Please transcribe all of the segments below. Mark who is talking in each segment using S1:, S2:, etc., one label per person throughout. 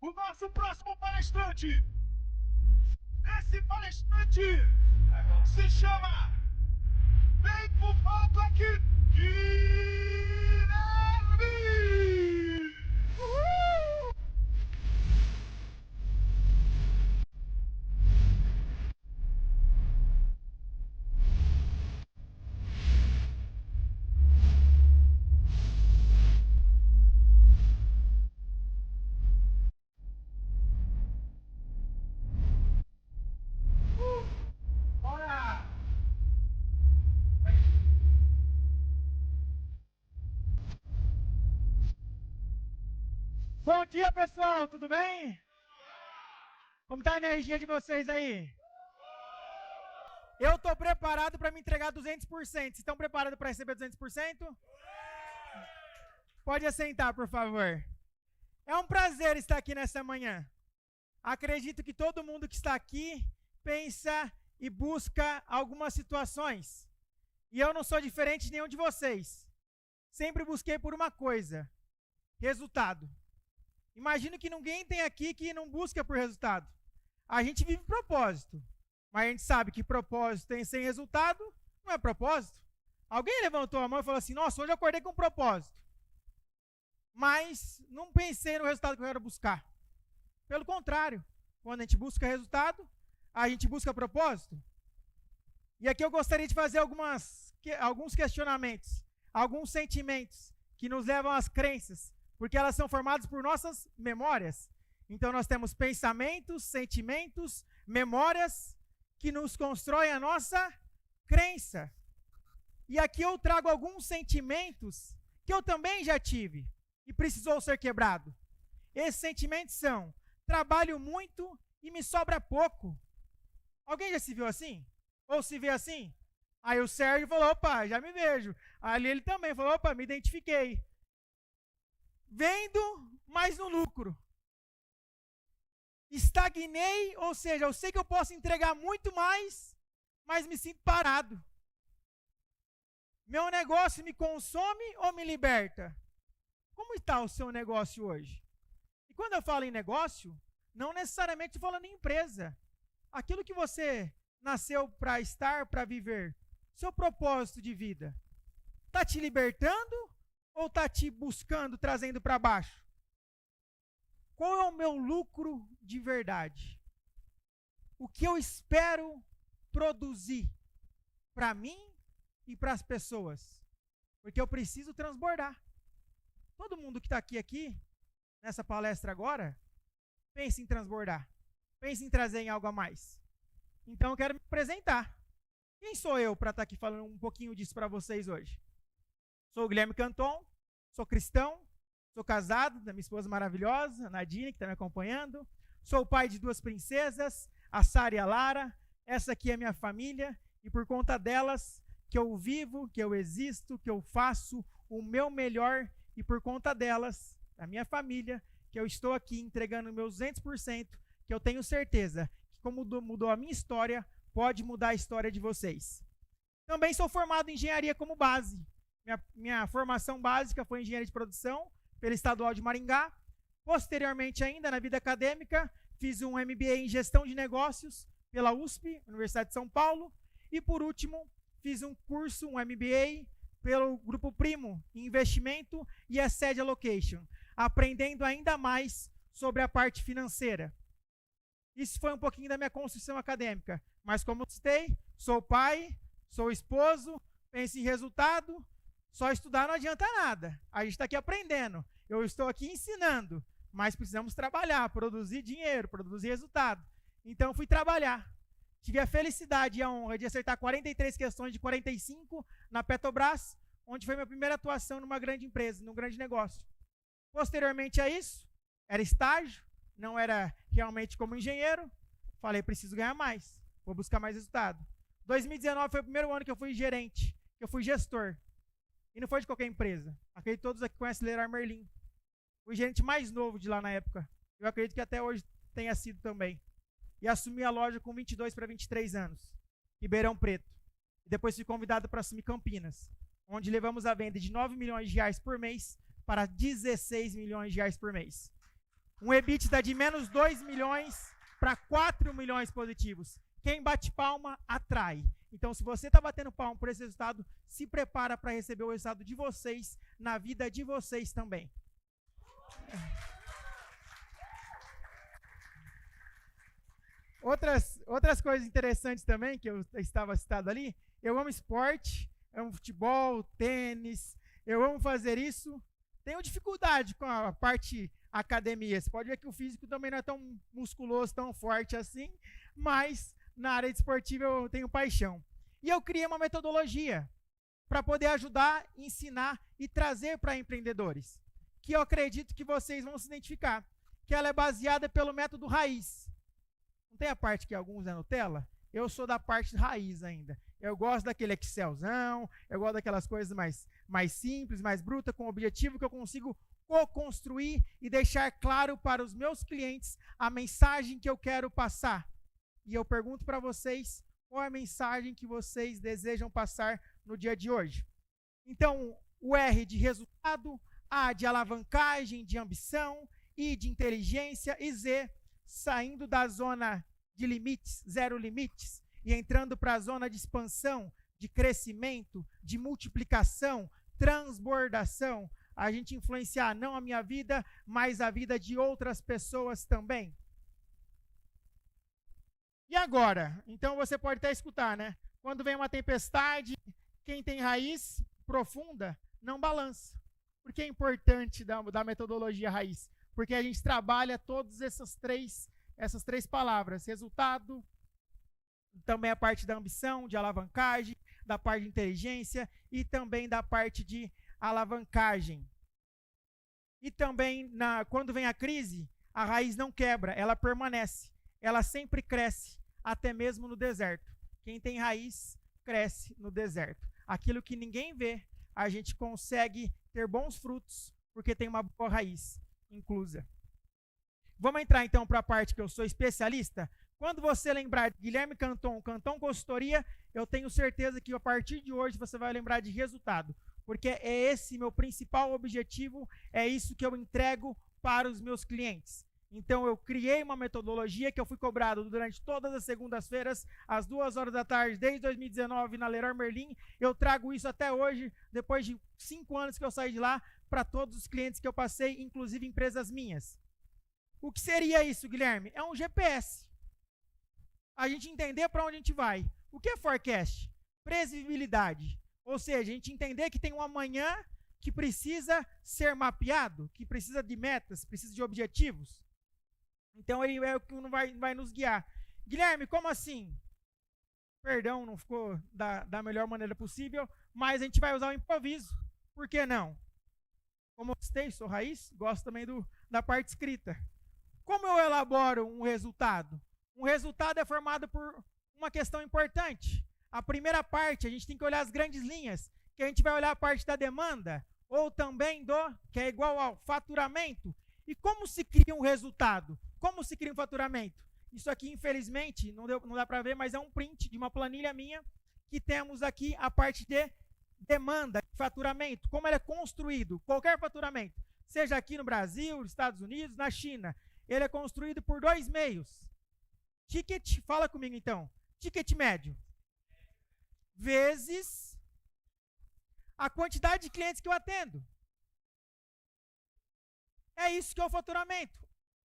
S1: O nosso próximo palestrante, esse palestrante se chama, vem pro palco aqui, Guilherme! Uhul! Bora! Bom dia, pessoal, tudo bem? Como tá a energia de vocês aí? Eu estou preparado para me entregar 200%. Vocês estão preparados para receber 200%? Pode assentar, por favor. É um prazer estar aqui nessa manhã. Acredito que todo mundo que está aqui pensa e busca algumas situações. E eu não sou diferente de nenhum de vocês. Sempre busquei por uma coisa: resultado. Imagino que ninguém tem aqui que não busca por resultado. A gente vive propósito, mas a gente sabe que propósito tem sem resultado não é propósito. Alguém levantou a mão e falou assim: nossa, hoje eu acordei com um propósito, mas não pensei no resultado que eu quero buscar. Pelo contrário, quando a gente busca resultado, a gente busca propósito. E aqui eu gostaria de fazer alguns questionamentos, alguns sentimentos que nos levam às crenças, porque elas são formadas por nossas memórias. Então nós temos pensamentos, sentimentos, memórias que nos constroem a nossa crença. E aqui eu trago alguns sentimentos que eu também já tive e precisou ser quebrado. Esses sentimentos são: trabalho muito e me sobra pouco. Alguém já se viu assim? Ou se vê assim? Aí o Sérgio falou: opa, já me vejo. Ali ele também falou: opa, me identifiquei. Vendo, mas no lucro. Estagnei, ou seja, eu sei que eu posso entregar muito mais, mas me sinto parado. Meu negócio me consome ou me liberta? Como está o seu negócio hoje? E quando eu falo em negócio, não necessariamente estou falando em empresa. Aquilo que você nasceu para estar, para viver, seu propósito de vida, está te libertando ou está te buscando, trazendo para baixo? Qual é o meu lucro de verdade? O que eu espero produzir para mim e para as pessoas? Porque eu preciso transbordar. Todo mundo que está aqui, nessa palestra agora, pensa em transbordar. Pensa em trazer em algo a mais. Então eu quero me apresentar. Quem sou eu para estar aqui falando um pouquinho disso para vocês hoje? Sou o Guilherme Canton, sou cristão, sou casado da minha esposa maravilhosa, a Nadine, que está me acompanhando. Sou o pai de duas princesas, a Sara e a Lara. Essa aqui é a minha família e por conta delas que eu vivo, que eu existo, que eu faço o meu melhor e por conta delas, da minha família, que eu estou aqui entregando meus 200%, que eu tenho certeza que como mudou a minha história, pode mudar a história de vocês. Também sou formado em engenharia como base. Minha formação básica foi em engenharia de produção pela Estadual de Maringá. Posteriormente ainda, na vida acadêmica, fiz um MBA em gestão de negócios pela USP, Universidade de São Paulo. E por último, fiz um curso, um MBA, pelo Grupo Primo, em investimento e asset allocation, aprendendo ainda mais sobre a parte financeira. Isso foi um pouquinho da minha construção acadêmica. Mas como eu citei, sou pai, sou esposo, penso em resultado. Só estudar não adianta nada. A gente está aqui aprendendo. Eu estou aqui ensinando. Mas precisamos trabalhar, produzir dinheiro, produzir resultado. Então fui trabalhar. Tive a felicidade e a honra de acertar 43 questões de 45 na Petrobras, onde foi minha primeira atuação numa grande empresa, num grande negócio. Posteriormente a isso, era estágio, não era realmente como engenheiro. Falei, preciso ganhar mais, vou buscar mais resultado. 2019 foi o primeiro ano que eu fui gerente, que eu fui gestor. E não foi de qualquer empresa. Acredito que todos aqui conhecem Leroy Merlin. Fui gerente mais novo de lá na época. Eu acredito que até hoje tenha sido também. E assumi a loja com 22 para 23 anos. Ribeirão Preto. E depois fui convidado para assumir Campinas, onde levamos a venda de 9 milhões de reais por mês para 16 milhões de reais por mês. Um EBITDA de menos 2 milhões para 4 milhões positivos. Quem bate palma, atrai. Então, se você está batendo palma por esse resultado, se prepara para receber o resultado de vocês na vida de vocês também. Outras coisas interessantes também, que eu estava citado ali, eu amo esporte, amo futebol, tênis, eu amo fazer isso. Tenho dificuldade com a parte academia. Você pode ver que o físico também não é tão musculoso, tão forte assim, mas na área esportiva eu tenho paixão. E eu criei uma metodologia para poder ajudar, ensinar e trazer para empreendedores, que eu acredito que vocês vão se identificar, que ela é baseada pelo método raiz. Não tem a parte que alguns é Nutella? Eu sou da parte raiz ainda. Eu gosto daquele Excelzão, eu gosto daquelas coisas mais simples, mais brutas, com o objetivo que eu consigo co-construir e deixar claro para os meus clientes a mensagem que eu quero passar. E eu pergunto para vocês, qual é a mensagem que vocês desejam passar no dia de hoje? Então, o R de resultado, A de alavancagem, de ambição, I de inteligência e Z, saindo da zona de limites, zero limites, e entrando para a zona de expansão, de crescimento, de multiplicação, transbordação, a gente influenciar não a minha vida, mas a vida de outras pessoas também. E agora? Então você pode até escutar, né? Quando vem uma tempestade, quem tem raiz profunda não balança. Por que é importante da metodologia raiz? Porque a gente trabalha todas essas três palavras: resultado, também a parte da ambição, de alavancagem, da parte de inteligência e também da parte de alavancagem. E também, quando vem a crise, a raiz não quebra, ela permanece. Ela sempre cresce, até mesmo no deserto. Quem tem raiz, cresce no deserto. Aquilo que ninguém vê, a gente consegue ter bons frutos, porque tem uma boa raiz inclusa. Vamos entrar então para a parte que eu sou especialista? Quando você lembrar de Guilherme Canton, Canton Consultoria, eu tenho certeza que a partir de hoje você vai lembrar de resultado, porque é esse meu principal objetivo, é isso que eu entrego para os meus clientes. Então eu criei uma metodologia que eu fui cobrado durante todas as segundas-feiras, às 2 horas da tarde, desde 2019, na Leroy Merlin. Eu trago isso até hoje, depois de 5 anos que eu saí de lá, para todos os clientes que eu passei, inclusive empresas minhas. O que seria isso, Guilherme? É um GPS. A gente entender para onde a gente vai. O que é forecast? Previsibilidade. Ou seja, a gente entender que tem um amanhã que precisa ser mapeado, que precisa de metas, precisa de objetivos. Então, ele é o que vai nos guiar. Guilherme, como assim? Perdão, não ficou da melhor maneira possível, mas a gente vai usar o improviso. Por que não? Como eu gostei, sou raiz, gosto também da parte escrita. Como eu elaboro um resultado? Um resultado é formado por uma questão importante. A primeira parte, a gente tem que olhar as grandes linhas, que a gente vai olhar a parte da demanda, ou também que é igual ao faturamento. E como se cria um resultado? Como se cria um faturamento? Isso aqui, infelizmente, não dá para ver, mas é um print de uma planilha minha, que temos aqui a parte de demanda, faturamento, como ele é construído. Qualquer faturamento, seja aqui no Brasil, nos Estados Unidos, na China, ele é construído por 2 meios. Ticket, fala comigo então, ticket médio, vezes a quantidade de clientes que eu atendo. É isso que é o faturamento.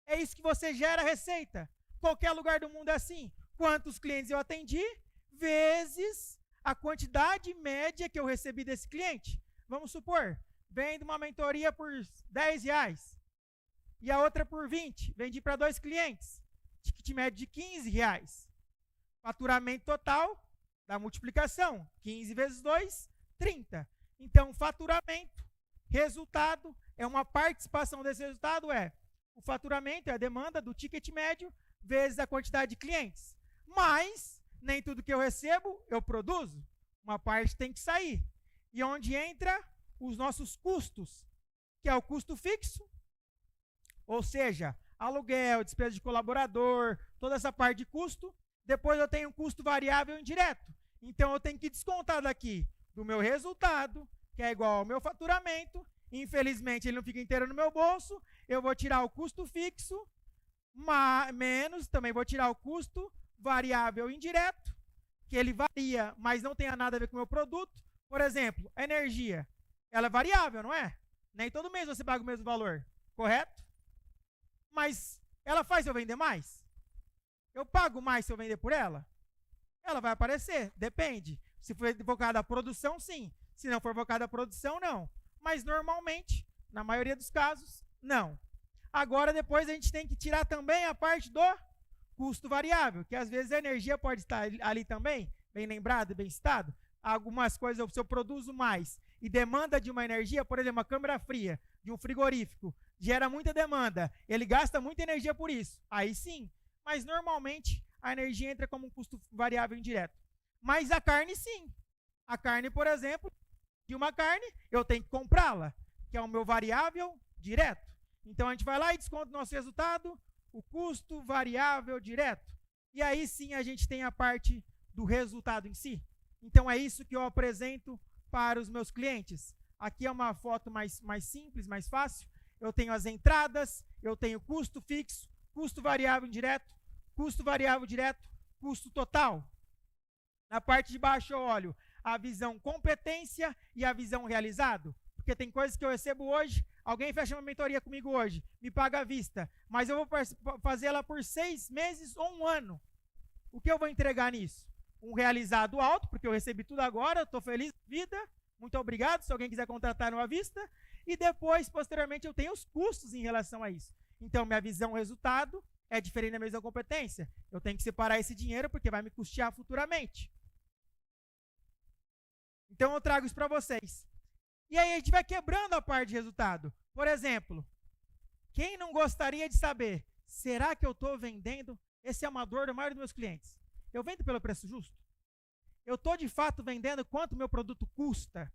S1: É isso que você gera receita. Qualquer lugar do mundo é assim. Quantos clientes eu atendi, vezes a quantidade média que eu recebi desse cliente. Vamos supor, vendo uma mentoria por R$10 e a outra por 20. Vendi para 2 clientes. Ticket médio de R$15. Faturamento total da multiplicação. 15 vezes 2, 30. Então, faturamento, resultado, é uma participação desse resultado, o faturamento, é a demanda do ticket médio, vezes a quantidade de clientes. Mas, nem tudo que eu recebo, eu produzo. Uma parte tem que sair. E onde entra os nossos custos, que é o custo fixo, ou seja, aluguel, despesa de colaborador, toda essa parte de custo. Depois eu tenho um custo variável indireto. Então eu tenho que descontar daqui do meu resultado, que é igual ao meu faturamento. Infelizmente ele não fica inteiro no meu bolso. eu vou tirar o custo fixo, menos, também vou tirar o custo variável indireto, que ele varia, mas não tem nada a ver com o meu produto. Por exemplo, a energia, ela é variável, não é? Nem todo mês você paga o mesmo valor, correto? Mas ela faz eu vender mais? Eu pago mais se eu vender por ela? Ela vai aparecer, depende. Se for focada a produção, sim. Se não for focada a produção, não. Mas normalmente, na maioria dos casos, não. Agora, depois a gente tem que tirar também a parte do custo variável, que às vezes a energia pode estar ali também, bem lembrado e bem citado. Algumas coisas, se eu produzo mais e demanda de uma energia, por exemplo, uma câmara fria de um frigorífico, gera muita demanda, ele gasta muita energia por isso. Aí sim, mas normalmente a energia entra como um custo variável indireto. Mas a carne sim. A carne, por exemplo, de uma carne, eu tenho que comprá-la, que é o meu variável direto. Então a gente vai lá e desconta o nosso resultado, o custo variável direto. E aí sim a gente tem a parte do resultado em si. Então é isso que eu apresento para os meus clientes. Aqui é uma foto mais simples, mais fácil. Eu tenho as entradas, eu tenho custo fixo, custo variável indireto, custo variável direto, custo total. Na parte de baixo eu olho a visão competência e a visão realizado. Porque tem coisas que eu recebo hoje, alguém fecha uma mentoria comigo hoje, me paga à vista, mas eu vou fazer ela por 6 meses ou 1 ano. O que eu vou entregar nisso? Um realizado alto, porque eu recebi tudo agora, estou feliz da vida, muito obrigado, se alguém quiser contratar no à vista, e depois, posteriormente, eu tenho os custos em relação a isso. Então, minha visão resultado é diferente da minha visão competência. Eu tenho que separar esse dinheiro, porque vai me custear futuramente. Então, eu trago isso para vocês. E aí, a gente vai quebrando a parte de resultado. Por exemplo, quem não gostaria de saber, será que eu estou vendendo? Esse é uma dor da maioria dos meus clientes. Eu vendo pelo preço justo? Eu estou, de fato, vendendo quanto o meu produto custa?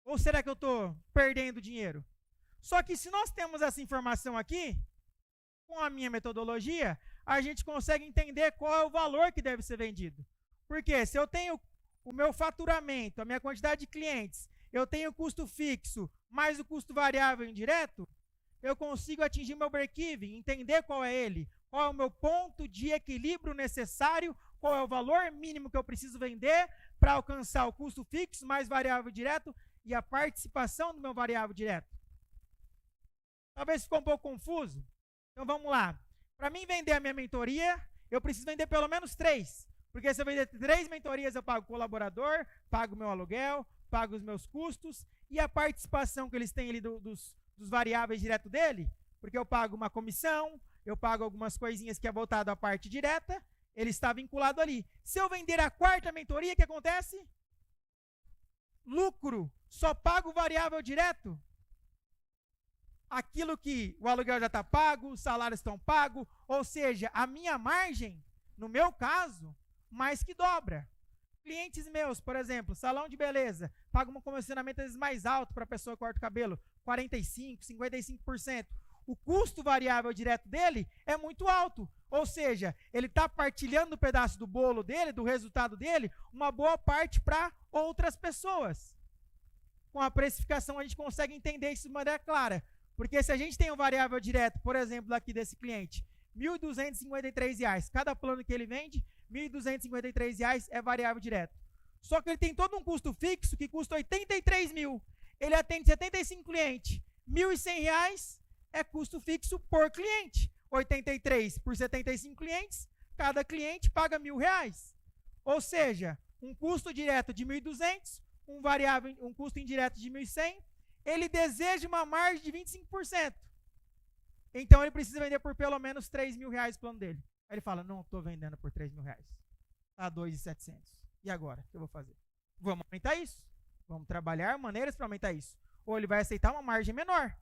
S1: Ou será que eu estou perdendo dinheiro? Só que se nós temos essa informação aqui, com a minha metodologia, a gente consegue entender qual é o valor que deve ser vendido. Porque se eu tenho o meu faturamento, a minha quantidade de clientes, eu tenho o custo fixo mais o custo variável indireto, eu consigo atingir meu break-even, entender qual é ele, qual é o meu ponto de equilíbrio necessário, qual é o valor mínimo que eu preciso vender para alcançar o custo fixo mais variável direto e a participação do meu variável direto. Talvez ficou um pouco confuso. Então vamos lá. Para mim vender a minha mentoria, eu preciso vender pelo menos 3. Porque se eu vender 3 mentorias, eu pago o colaborador, pago o meu aluguel, pago os meus custos e a participação que eles têm ali dos variáveis direto dele, porque eu pago uma comissão, eu pago algumas coisinhas que é voltado à parte direta, ele está vinculado ali. Se eu vender a 4ª mentoria, o que acontece? Lucro. Só pago o variável direto. Aquilo que o aluguel já está pago, os salários estão pagos, ou seja, a minha margem, no meu caso, mais que dobra. Clientes meus, por exemplo, salão de beleza, paga um comissionamento às vezes mais alto para a pessoa que corta o cabelo, 45%, 55%. O custo variável direto dele é muito alto, ou seja, ele está partilhando um pedaço do bolo dele, do resultado dele, uma boa parte para outras pessoas. Com a precificação a gente consegue entender isso de maneira clara, porque se a gente tem um variável direto, por exemplo, aqui desse cliente, R$ 1.253, cada plano que ele vende, R$ 1.253 é variável direto. Só que ele tem todo um custo fixo que custa R$ 83 mil. Ele atende 75 clientes, R$ 1.100 é custo fixo por cliente. 83 por 75 clientes, cada cliente paga R$ 1.000. Ou seja, um custo direto de 1.200, um custo indireto de 1.100, ele deseja uma margem de 25%. Então ele precisa vender por pelo menos R$ 3.000 o plano dele. Aí ele fala, não estou vendendo por R$ 3.000. Está 2.700. E agora? O que eu vou fazer? Vamos aumentar isso. Vamos trabalhar maneiras para aumentar isso. Ou ele vai aceitar uma margem menor.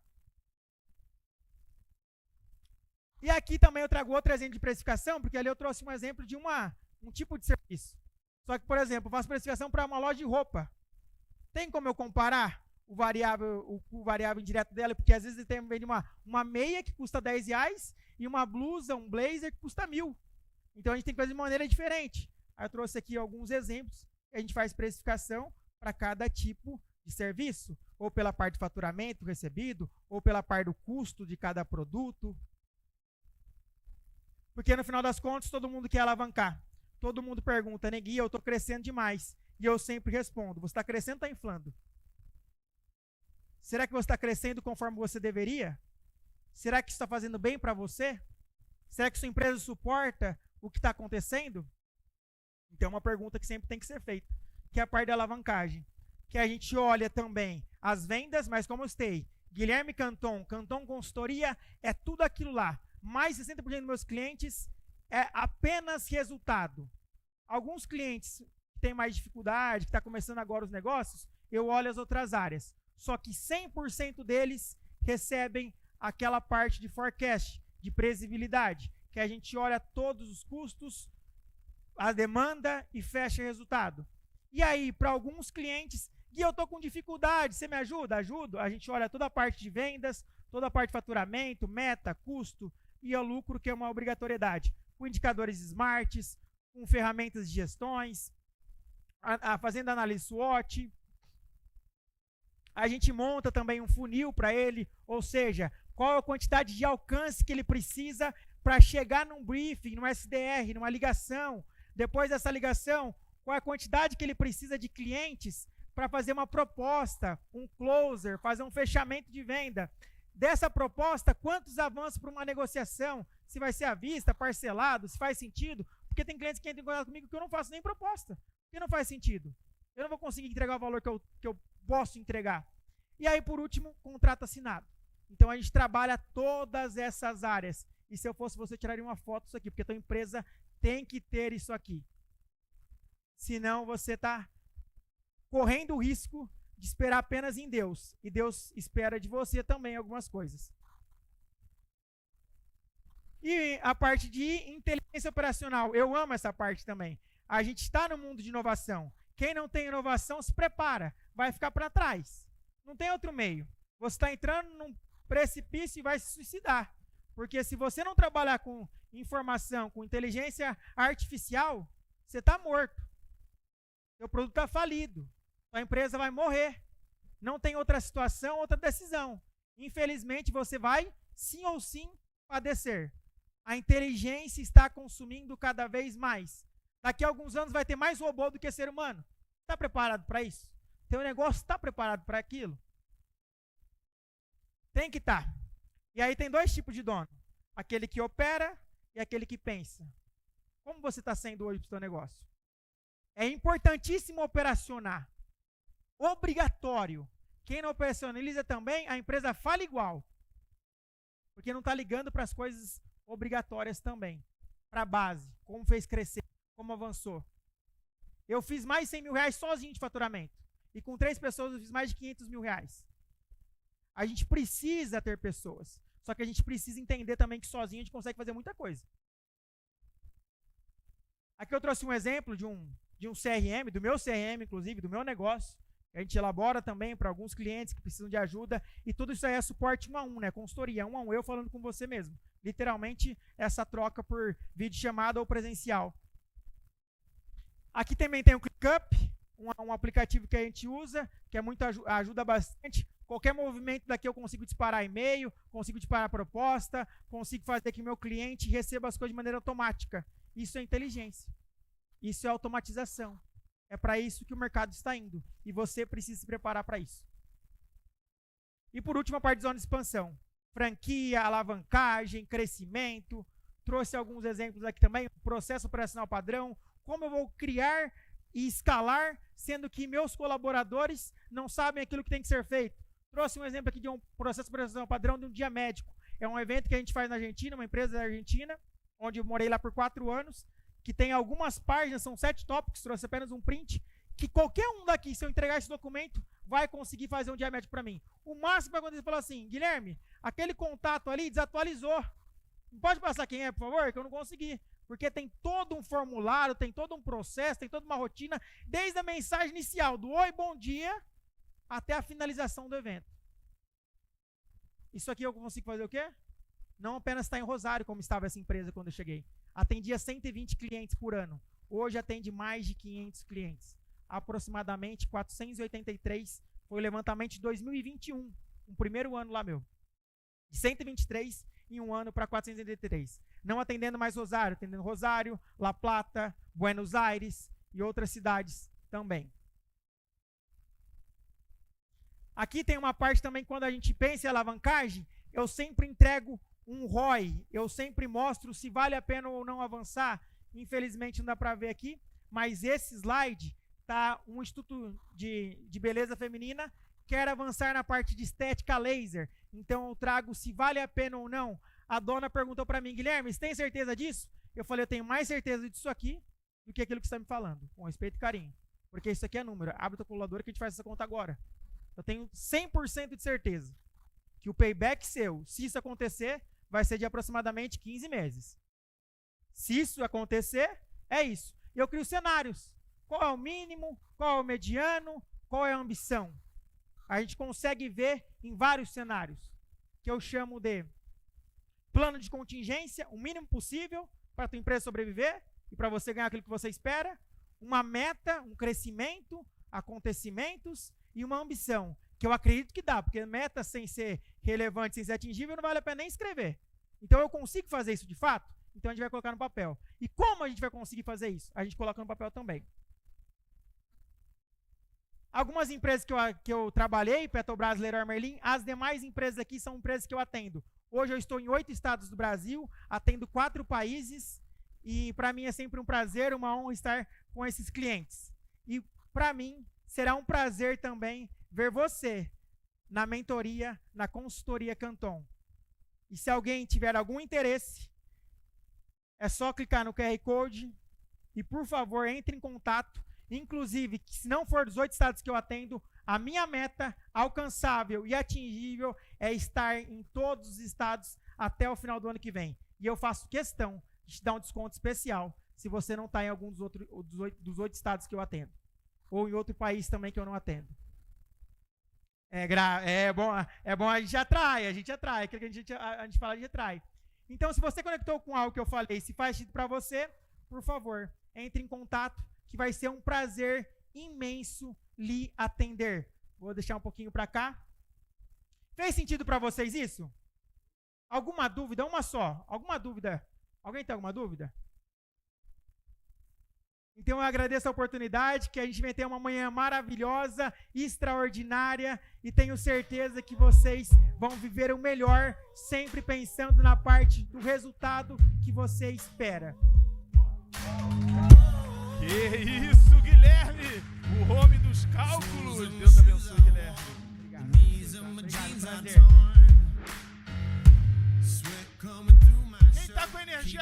S1: E aqui também eu trago outro exemplo de precificação, porque ali eu trouxe um exemplo de um tipo de serviço. Só que, por exemplo, eu faço precificação para uma loja de roupa. Tem como eu comparar o variável indireto dela? Porque às vezes ele vende uma meia que custa R$10 e uma blusa, um blazer que custa 1.000. Então a gente tem que fazer de maneira diferente. Aí eu trouxe aqui alguns exemplos, a gente faz precificação para cada tipo de serviço, ou pela parte de faturamento recebido, ou pela parte do custo de cada produto. Porque no final das contas, todo mundo quer alavancar. Todo mundo pergunta, Negui, eu estou crescendo demais. E eu sempre respondo, você está crescendo ou está inflando? Será que você está crescendo conforme você deveria? Será que isso está fazendo bem para você? Será que sua empresa suporta o que está acontecendo? Então, é uma pergunta que sempre tem que ser feita, que é a parte da alavancagem. Que a gente olha também as vendas, mas como eu citei, Guilherme Canton, Canton Consultoria, é tudo aquilo lá. Mais de 60% dos meus clientes é apenas resultado. Alguns clientes que têm mais dificuldade, que estão começando agora os negócios, eu olho as outras áreas. Só que 100% deles recebem aquela parte de forecast, de previsibilidade, que a gente olha todos os custos, a demanda e fecha resultado. E aí, para alguns clientes, Gui, eu estou com dificuldade, você me ajuda? Ajudo. A gente olha toda a parte de vendas, toda a parte de faturamento, meta, custo e o lucro, que é uma obrigatoriedade. Com indicadores smarts, com ferramentas de gestões, fazendo análise SWOT. A gente monta também um funil para ele, ou seja, qual a quantidade de alcance que ele precisa para chegar num briefing, num SDR, numa ligação. Depois dessa ligação, qual a quantidade que ele precisa de clientes para fazer uma proposta, um closer, fazer um fechamento de venda. Dessa proposta, quantos avanços para uma negociação, se vai ser à vista, parcelado, se faz sentido, porque tem clientes que entram em contato comigo que eu não faço nem proposta, porque não faz sentido. Eu não vou conseguir entregar o valor que eu posso entregar. E aí, por último, contrato assinado. Então, a gente trabalha todas essas áreas. E se eu fosse você, tiraria uma foto disso aqui, porque a tua empresa tem que ter isso aqui. Senão, você está correndo o risco de esperar apenas em Deus. E Deus espera de você também algumas coisas. E a parte de inteligência operacional. Eu amo essa parte também. A gente está no mundo de inovação. Quem não tem inovação, se prepara. Vai ficar para trás. Não tem outro meio. Você está entrando num precipício e vai se suicidar. Porque se você não trabalhar com informação, com inteligência artificial, você está morto. Seu produto está falido. Sua empresa vai morrer. Não tem outra situação, outra decisão. Infelizmente, você vai, sim ou sim, padecer. A inteligência está consumindo cada vez mais. Daqui a alguns anos vai ter mais robô do que ser humano. Está preparado para isso? Teu negócio está preparado para aquilo? Tem que estar. E aí tem dois tipos de dono. Aquele que opera e aquele que pensa. Como você está sendo hoje para o seu negócio? É importantíssimo operacionar. Obrigatório. Quem não operacionaliza também, a empresa fala igual. Porque não está ligando para as coisas obrigatórias também. Para a base. Como fez crescer, como avançou. Eu fiz mais de 100 mil reais sozinho de faturamento. E com 3 pessoas eu fiz mais de 500 mil reais. A gente precisa ter pessoas. Só que a gente precisa entender também que sozinho a gente consegue fazer muita coisa. Aqui eu trouxe um exemplo de um CRM, do meu CRM, inclusive, do meu negócio. A gente elabora também para alguns clientes que precisam de ajuda. E tudo isso aí é suporte 1 a 1, né? Consultoria 1 a 1, eu falando com você mesmo. Literalmente, essa troca por videochamada ou presencial. Aqui também tem o ClickUp, um aplicativo que a gente usa, que é muito, ajuda bastante. Qualquer movimento daqui eu consigo disparar e-mail, consigo disparar proposta, consigo fazer que meu cliente receba as coisas de maneira automática. Isso é inteligência. Isso é automatização. É para isso que o mercado está indo. E você precisa se preparar para isso. E por último, a parte de zona de expansão. Franquia, alavancagem, crescimento. Trouxe alguns exemplos aqui também. Processo operacional padrão. Como eu vou criar e escalar, sendo que meus colaboradores não sabem aquilo que tem que ser feito. Trouxe um exemplo aqui de um processo operacional padrão de um dia médico. É um evento que a gente faz na Argentina, uma empresa da Argentina, onde eu morei lá por 4 anos, que tem algumas páginas, são 7 tópicos, trouxe apenas um print, que qualquer um daqui, se eu entregar esse documento, vai conseguir fazer um dia médico para mim. O máximo que vai acontecer é falar assim, Guilherme, aquele contato ali desatualizou. Pode passar quem é, por favor? Que eu não consegui. Porque tem todo um formulário, tem todo um processo, tem toda uma rotina, desde a mensagem inicial, do oi, bom dia, até a finalização do evento. Isso aqui eu consigo fazer o quê? Não apenas estar em Rosário, como estava essa empresa quando eu cheguei. Atendia 120 clientes por ano. Hoje atende mais de 500 clientes. Aproximadamente 483 Foi o levantamento de 2021, o primeiro ano lá meu. De 123 em um ano para 483. Não atendendo mais Rosário, atendendo Rosário, La Plata, Buenos Aires e outras cidades também. Aqui tem uma parte também, quando a gente pensa em alavancagem, eu sempre entrego um ROI, eu sempre mostro se vale a pena ou não avançar. Infelizmente não dá para ver aqui, mas esse slide tá um instituto de beleza feminina quer avançar na parte de estética laser, então eu trago se vale a pena ou não. A dona perguntou para mim: Guilherme, você tem certeza disso? Eu falei: eu tenho mais certeza disso aqui do que aquilo que você está me falando, com respeito e carinho, porque isso aqui é número. Abre a calculadora que a gente faz essa conta agora. Eu tenho 100% de certeza que o payback seu, se isso acontecer, vai ser de aproximadamente 15 meses. Se isso acontecer, é isso. Eu crio cenários. Qual é o mínimo? Qual é o mediano? Qual é a ambição? A gente consegue ver em vários cenários, que eu chamo de plano de contingência, o mínimo possível para a tua empresa sobreviver e para você ganhar aquilo que você espera, uma meta, um crescimento, acontecimentos e uma ambição, que eu acredito que dá, porque meta sem ser relevante, sem ser atingível, não vale a pena nem escrever. Então eu consigo fazer isso de fato? Então a gente vai colocar no papel. E como a gente vai conseguir fazer isso? A gente coloca no papel também. Algumas empresas que eu trabalhei, Petrobras, Leroy Merlin, as demais empresas aqui são empresas que eu atendo. Hoje eu estou em 8 estados do Brasil, atendo 4 países, e para mim é sempre um prazer, uma honra estar com esses clientes. E para mim será um prazer também ver você na mentoria, na consultoria Canton. E se alguém tiver algum interesse, é só clicar no QR Code e, por favor, entre em contato. Inclusive, se não for dos 8 estados que eu atendo, a minha meta alcançável e atingível é estar em todos os estados até o final do ano que vem. E eu faço questão de te dar um desconto especial se você não está em algum dos 8 estados que eu atendo. Ou em outro país também que eu não atendo. É bom, a gente atrai. Aquilo que a gente fala, a gente atrai. Então, se você conectou com algo que eu falei, se faz sentido para você, por favor, entre em contato, que vai ser um prazer imenso lhe atender. Vou deixar um pouquinho para cá. Fez sentido para vocês isso? Alguma dúvida? Uma só. Alguma dúvida? Alguém tem alguma dúvida? Então eu agradeço a oportunidade, que a gente vai ter uma manhã maravilhosa, extraordinária, e tenho certeza que vocês vão viver o melhor, sempre pensando na parte do resultado que você espera.
S2: Que isso, Guilherme! O homem dos cálculos. Deus abençoe, Guilherme.
S1: Obrigado. Prazer.
S2: Quem tá com energia aí?